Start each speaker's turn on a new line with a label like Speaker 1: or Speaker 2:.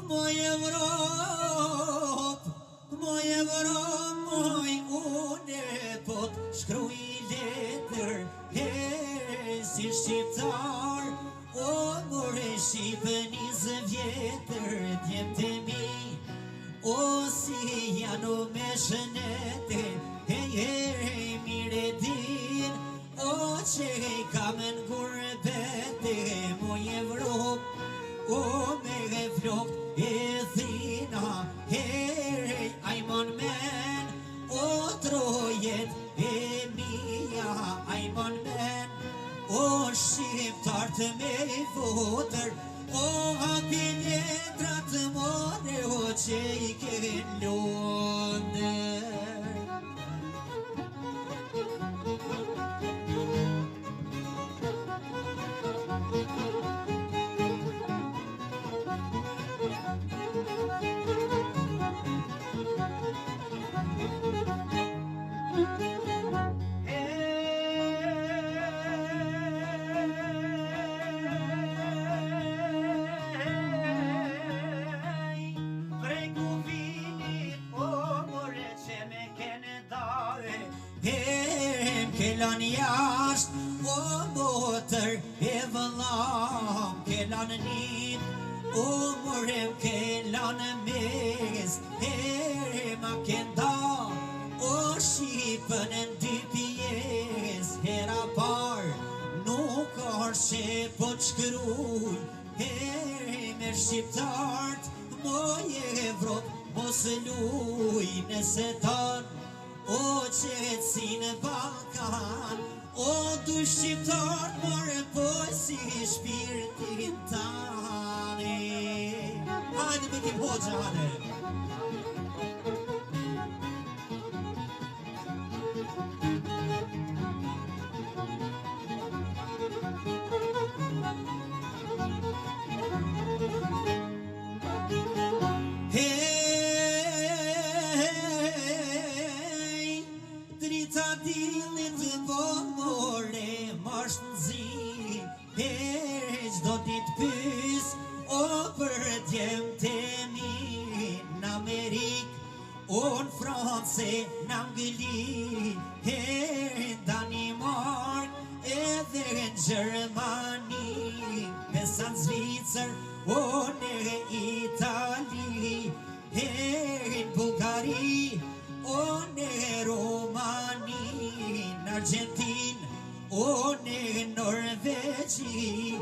Speaker 1: Moj Evropë, moj Evropë, moj une pot shkruj letër, si shqiptar, o more Shqipë 20 vjetër, djemë të mi, o si janë me shënete, mire din, o që kam në gurbete, moj Evropë, o me flokt e thina, ajmon men, o trojet e mija, ajmon men, o shqiptar të me votër, o hapi letrat të more, o që i kënë londër. Kelan jasht, o motër e vëllam, kelan njët, o morem kelan mes, ma kenda, o Shqipën në dy pjes, hera par, nuk arshe po të shkruj, me shqiptart, moj Evropë, mos luj nëse tanë, o qëtësi në Balkan, o du shqiptar more po si shpirtin tani. Hajde me kim hoxha, hajde. Drita dilit po more mash në zi, qdo dit pys, o për djem të mi, në Amerik, o në France, në Angli, Danimark, edhe në Gjermani, pesa në Zvicër, o në Itali, në Bulgari, o në Romani, në Argentin, o në Norvegji,